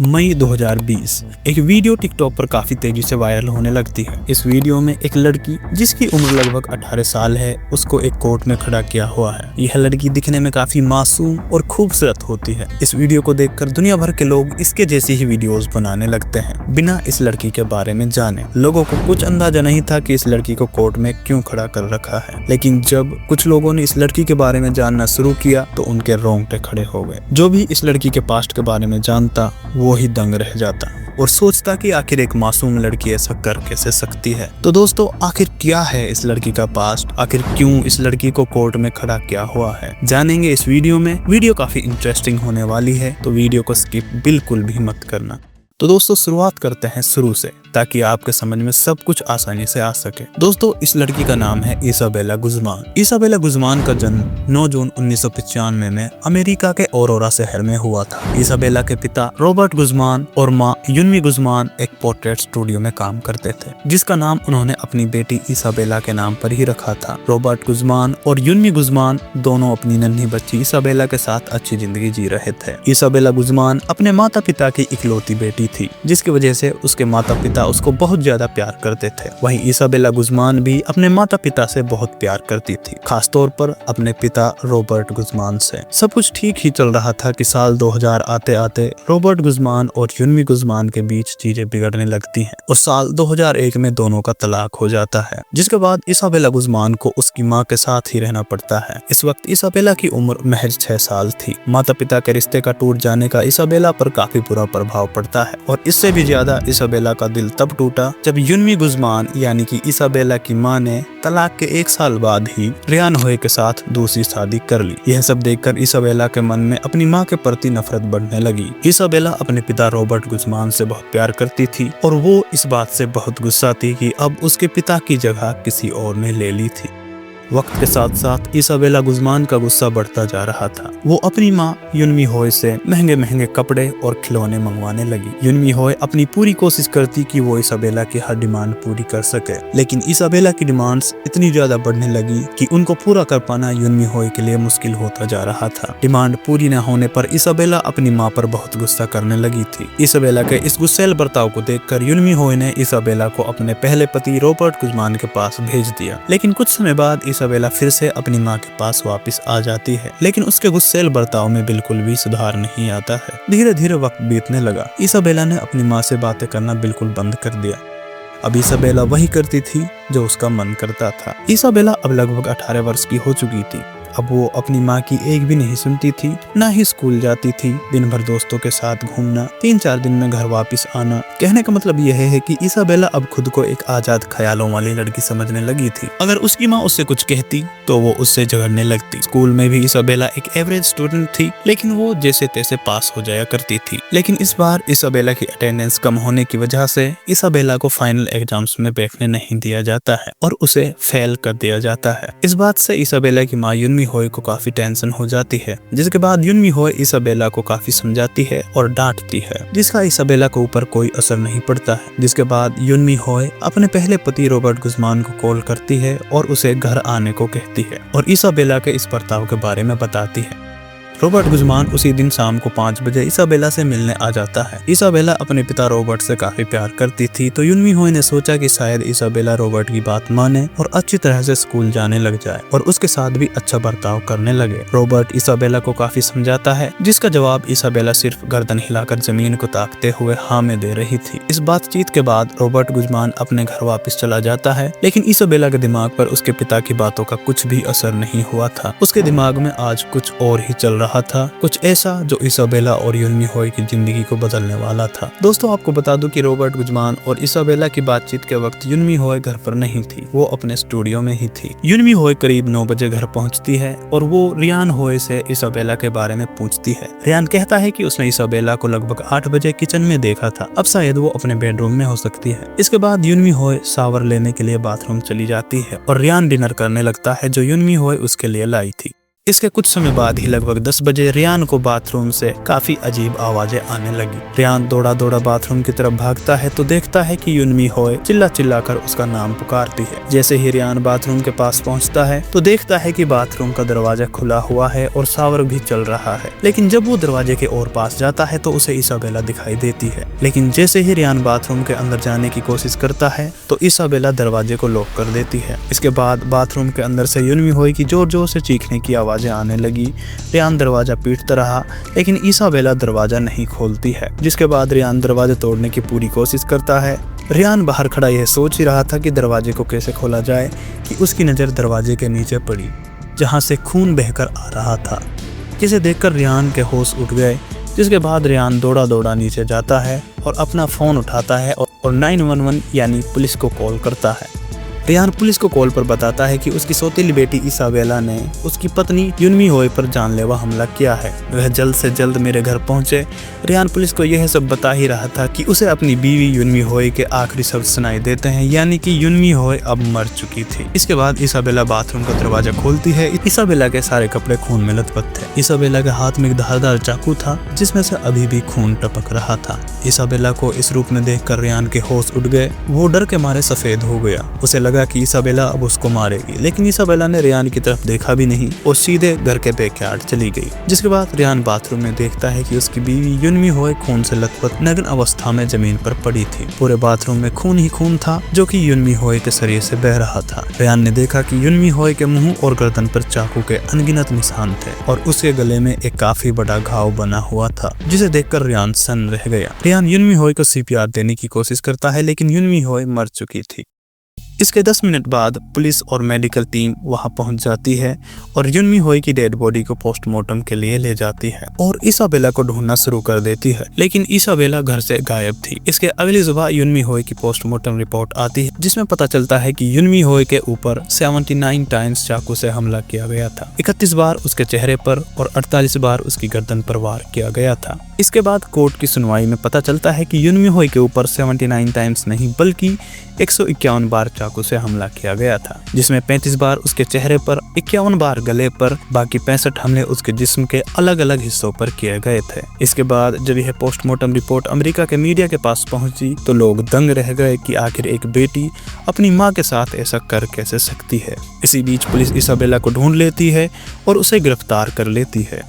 मई 2020 एक video TikTok पर काफी तेजी से वायरल होने लगती है। इस वीडियो में एक लड़की जिसकी उम्र लगभग 18 साल है उसको एक कोर्ट में खड़ा किया हुआ है। यह लड़की दिखने में काफी मासूम और खूबसूरत होती है। इस वीडियो को देखकर दुनिया भर के लोग इसके जैसी ही वीडियोस बनाने लगते हैं बिना इस लड़की के बारे में जाने। लोगों को कुछ अंदाजा नहीं था कि इस लड़की को कोर्ट में क्यों खड़ा कर रखा है, लेकिन जब कुछ लोगों ने इस लड़की के बारे में जानना शुरू किया तो उनके रोंगटे खड़े हो गए। जो भी इस लड़की के पास्ट के बारे में जानता वो ही दंग रह जाता और सोचता कि आखिर एक मासूम लड़की ऐसा कर कैसे सकती है। तो दोस्तों, आखिर क्या है इस लड़की का पास्ट, आखिर क्यों इस लड़की को कोर्ट में खड़ा किया हुआ है, जानेंगे इस वीडियो में। वीडियो काफी इंटरेस्टिंग होने वाली है, तो वीडियो को स्किप बिल्कुल भी मत करना। तो दोस्तों, शुरुआत करते हैं शुरू से ताकि आपके समझ में सब कुछ आसानी से आ सके। दोस्तों, इस लड़की का नाम है इसाबेला गुज़मान। इसाबेला गुज़मान का जन्म 9 जून 1995 में अमेरिका के औरोरा शहर में हुआ था। इसाबेला के पिता रॉबर्ट गुज़मान और माँ युन्मी गुज़मान एक पोर्ट्रेट स्टूडियो में काम करते थे, जिसका नाम उन्होंने अपनी बेटी इसाबेला के नाम पर ही रखा था। रॉबर्ट गुज़मान और युन्मी गुज़मान दोनों अपनी नन्ही बच्ची इसाबेला के साथ अच्छी जिंदगी जी रहे थे। इसाबेला गुज़मान अपने माता पिता की इकलौती बेटी थी, जिसकी वजह से उसके माता पिता उसको बहुत ज्यादा प्यार करते थे। वहीं इसाबेला गुज़मान भी अपने माता पिता से बहुत प्यार करती थी, खासतौर पर अपने पिता रॉबर्ट गुज़मान से। सब कुछ ठीक ही चल रहा था कि साल 2000 आते आते रॉबर्ट गुज़मान और युन्मी गुज़मान के बीच चीजें बिगड़ने लगती हैं और साल 2001 में दोनों का तलाक हो जाता है, जिसके बाद इसाबेला गुज़मान को उसकी माँ के साथ ही रहना पड़ता है। इस वक्त इसाबेला की उम्र महज 6 साल थी। माता पिता के रिश्ते का टूट जाने का इसाबेला पर काफी बुरा प्रभाव पड़ता है और इससे भी ज्यादा इसाबेला का दिल तब टूटा जब युन्मी गुज़मान यानी कि इसाबेला की मां ने तलाक के 1 साल बाद ही रियान होए के साथ दूसरी शादी कर ली। यह सब देखकर इसाबेला के मन में अपनी मां के प्रति नफरत बढ़ने लगी। इसाबेला अपने पिता रॉबर्ट गुज़मान से बहुत प्यार करती थी और वो इस बात से बहुत गुस्सा थी कि अब उसके पिता की जगह किसी और ने ले ली थी। वक्त के साथ साथ इसाबेला गुज़मान का गुस्सा बढ़ता जा रहा था। वो अपनी माँ युन्मी होए से महंगे महंगे कपड़े और खिलौने मंगवाने लगी। युन्मी होए अपनी पूरी कोशिश करती कि वो इसाबेला की हर डिमांड पूरी कर सके, लेकिन इसाबेला की डिमांड्स इतनी ज्यादा बढ़ने लगी कि उनको पूरा कर पाना युन्मी होए के लिए मुश्किल होता जा रहा था। डिमांड पूरी न होने पर इसाबेला अपनी माँ पर बहुत गुस्सा करने लगी थी। इसाबेला के इस गुस्सैल बर्ताव को देखकर युन्मी होए ने इसाबेला को अपने पहले पति रॉबर्ट गुज़मान के पास भेज दिया। लेकिन कुछ समय बाद इसाबेला फिर से अपनी माँ के पास वापस आ जाती है, लेकिन उसके गुस्सैल बर्ताव में बिल्कुल भी सुधार नहीं आता है। धीरे धीरे वक्त बीतने लगा। इसाबेला ने अपनी माँ से बातें करना बिल्कुल बंद कर दिया। अब इसाबेला वही करती थी जो उसका मन करता था। इसाबेला अब लगभग 18 वर्ष की हो चुकी थी। अब वो अपनी माँ की एक भी नहीं सुनती थी, ना ही स्कूल जाती थी। दिन भर दोस्तों के साथ घूमना, 3-4 दिन में घर वापस आना। कहने का मतलब यह है कि इसाबेला अब खुद को एक आजाद ख्यालों वाली लड़की समझने लगी थी। अगर उसकी माँ उससे कुछ कहती तो वो उससे झगड़ने लगती। स्कूल में भी इसाबेला एक एवरेज स्टूडेंट थी, लेकिन वो जैसे तैसे पास हो जाया करती थी। लेकिन इस बार इसाबेला की अटेंडेंस कम होने की वजह से इसाबेला को फाइनल एग्जाम्स में बैठने नहीं दिया जाता है और उसे फेल कर दिया जाता है। इस बात से इसाबेला की माँ युन्मी होए को काफी टेंशन हो जाती है, जिसके बाद युन्मी होए इसाबेला को काफी समझाती है और डांटती है, जिसका इसाबेला के ऊपर कोई असर नहीं पड़ता है। जिसके बाद युन्मी होए अपने पहले पति रॉबर्ट गुज़मान को कॉल करती है और उसे घर आने को कहती है और इसाबेला के इस बर्ताव के बारे में बताती है। रॉबर्ट गुज़मान उसी दिन शाम को 5 बजे इसाबेला से मिलने आ जाता है। इसाबेला अपने पिता रॉबर्ट से काफी प्यार करती थी, तो युन्मी होए ने सोचा कि शायद इसाबेला रॉबर्ट की बात माने और अच्छी तरह से स्कूल जाने लग जाए और उसके साथ भी अच्छा बर्ताव करने लगे। रॉबर्ट इसाबेला को काफी समझाता है, जिसका जवाब इसाबेला सिर्फ गर्दन हिलाकर जमीन को ताकते हुए हाँ में दे रही थी। इस बातचीत के बाद रॉबर्ट गुज़मान अपने घर वापस चला जाता है, लेकिन इसाबेला के दिमाग पर उसके पिता की बातों का कुछ भी असर नहीं हुआ था। उसके दिमाग में आज कुछ और ही चल रहा था, कुछ ऐसा जो इसाबेला और युन्मी होए की जिंदगी को बदलने वाला था। दोस्तों, आपको बता दूं कि रॉबर्ट गुज़मान और इसाबेला की बातचीत के वक्त युन्मी होए घर पर नहीं थी, वो अपने स्टूडियो में ही थी। युन्मी होए करीब 9 बजे घर पहुंचती है और वो रियान होए से इसाबेला के बारे में पूछती है। रियान कहता है कि उसने इसाबेला को लगभग 8 बजे किचन में देखा था, अब शायद वो अपने बेडरूम में हो सकती है। इसके बाद युन्मी होए शावर लेने के लिए बाथरूम चली जाती है और रियान डिनर करने लगता है जो युन्मी होए उसके लिए लाई थी। इसके कुछ समय बाद ही लगभग 10 बजे रियान को बाथरूम से काफी अजीब आवाजें आने लगी। रियान दौड़ा दौड़ा बाथरूम की तरफ भागता है तो देखता है कि युनमी होए चिल्ला चिल्ला कर उसका नाम पुकारती है। जैसे ही रियान बाथरूम के पास पहुंचता है तो देखता है कि बाथरूम का दरवाजा खुला हुआ है और शावर भी चल रहा है। लेकिन जब वो दरवाजे के और पास जाता है तो उसे इसाबेला दिखाई देती है। लेकिन जैसे ही रियान बाथरूम के अंदर जाने की कोशिश करता है तो इसाबेला दरवाजे को लॉक कर देती है। इसके बाद बाथरूम के अंदर से युनमी होए की जोर जोर से चीखने की आवाजें आने लगी। रियान दरवाजा पीटता रहा लेकिन इसाबेला दरवाजा नहीं खोलती है। जिसके बाद रियान दरवाजा तोड़ने की पूरी कोशिश करता है। रियान बाहर खड़ा यह सोच ही रहा था कि दरवाजे को कैसे खोला जाए कि उसकी नज़र दरवाजे के नीचे पड़ी जहां से खून बहकर आ रहा था, जिसे देखकर रियान के होश उठ गए। जिसके बाद रियान दौड़ा दौड़ा नीचे जाता है और अपना फ़ोन उठाता है और 911 यानी पुलिस को कॉल करता है। रियान पुलिस को कॉल पर बताता है कि उसकी सौतेली बेटी इसाबेला ने उसकी पत्नी युनमी होए पर जानलेवा हमला किया है, वह जल्द से जल्द मेरे घर पहुंचे। रियान पुलिस को यह सब बता ही रहा था कि उसे अपनी बीवी युनमी होए के आखिरी शब्द सुनाई देते हैं, यानी कि युनमी होए अब मर चुकी थी। इसके बाद इसाबेला बाथरूम का दरवाजा खोलती है। इसाबेला के सारे कपड़े खून में लथपथ थे। इसाबेला के हाथ में एक धारदार चाकू था जिसमें से अभी भी खून टपक रहा था। इसाबेला को इस रूप में देखकर रियान के होश उड़ गए। वो डर के मारे सफेद हो गया। उसे लगा कि इसाबेला अब उसको मारेगी, लेकिन इसाबेला ने रियान की तरफ देखा भी नहीं और सीधे घर के बैकयार्ड चली गई। जिसके बाद रियान बाथरूम में देखता है कि उसकी बीवी युनमी होए खून से लथपथ नग्न अवस्था में जमीन पर पड़ी थी। पूरे बाथरूम में खून ही खून था जो कि युनमी होए के शरीर से बह रहा था। रियान ने देखा कि युनमी होए के मुंह और गर्दन पर चाकू के अनगिनत निशान थे और उसके गले में एक काफी बड़ा घाव बना हुआ था, जिसे देखकर रियान सन्न रह गया। रियान युनमी होए को सीपीआर देने की कोशिश करता है लेकिन युनमी होए मर चुकी थी। इसके 10 मिनट बाद पुलिस और मेडिकल टीम वहां पहुंच जाती है और युनमी होए की डेड बॉडी को पोस्टमार्टम के लिए ले जाती है और इसाबेला को ढूंढना शुरू कर देती है, लेकिन इसाबेला घर से गायब थी। इसके अगली सुबह युनमी होए की पोस्टमार्टम रिपोर्ट आती है जिसमें पता चलता है कि युनमी होए के ऊपर 79 टाइम्स चाकू से हमला किया गया था। 31 बार उसके चेहरे पर और 48 बार उसकी गर्दन पर वार किया गया था। इसके बाद कोर्ट की सुनवाई में पता चलता है कि युनमी होए के ऊपर 79 टाइम्स नहीं बल्कि 151 बार चाकू से हमला किया गया था, जिसमें 35 बार उसके चेहरे पर, 51 बार गले पर, बाकी 65 हमले उसके जिस्म के अलग अलग हिस्सों पर किए गए थे। इसके बाद जब यह पोस्टमार्टम रिपोर्ट अमेरिका के मीडिया के पास पहुंची तो लोग दंग रह गए कि आखिर एक बेटी अपनी मां के साथ ऐसा कर कैसे सकती है। इसी बीच पुलिस इसाबेला को ढूंढ लेती है और उसे गिरफ्तार कर लेती है,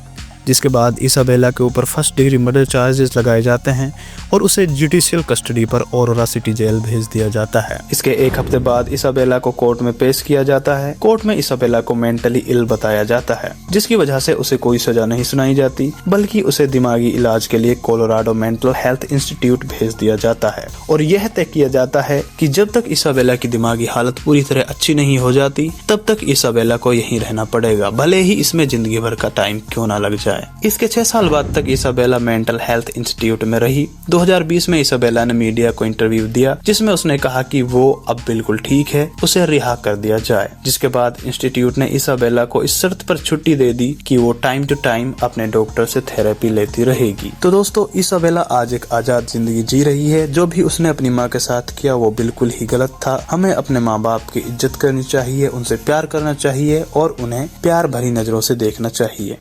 जिसके बाद इसाबेला के ऊपर फर्स्ट डिग्री मर्डर चार्जेस लगाए जाते हैं और उसे जुडिशियल कस्टडी पर ऑरोरा सिटी जेल भेज दिया जाता है। इसके एक हफ्ते बाद इसाबेला को कोर्ट में पेश किया जाता है। कोर्ट में इसाबेला को मेंटली इल बताया जाता है, जिसकी वजह से उसे कोई सजा नहीं सुनाई जाती बल्कि उसे दिमागी इलाज के लिए कोलोराडो मेंटल हेल्थ इंस्टीट्यूट भेज दिया जाता है और यह तय किया जाता है कि जब तक इसाबेला की दिमागी हालत पूरी तरह अच्छी नहीं हो जाती तब तक इसाबेला को यहीं रहना पड़ेगा, भले ही इसमें जिंदगी भर का टाइम क्यों ना लग जाए। इसके 6 साल बाद तक इसाबेला मेंटल हेल्थ इंस्टीट्यूट में रही। 2020 में इसाबेला ने मीडिया को इंटरव्यू दिया जिसमें उसने कहा कि वो अब बिल्कुल ठीक है, उसे रिहा कर दिया जाए। जिसके बाद इंस्टीट्यूट ने इसाबेला को इस शर्त पर छुट्टी दे दी कि वो टाइम टू टाइम अपने डॉक्टर से थेरेपी लेती रहेगी। तो दोस्तों, इसाबेला आज एक आजाद जिंदगी जी रही है। जो भी उसने अपनी माँ के साथ किया वो बिल्कुल ही गलत था। हमें अपने माँ बाप की इज्जत करनी चाहिए, उनसे प्यार करना चाहिए और उन्हें प्यार भरी नजरों से देखना चाहिए।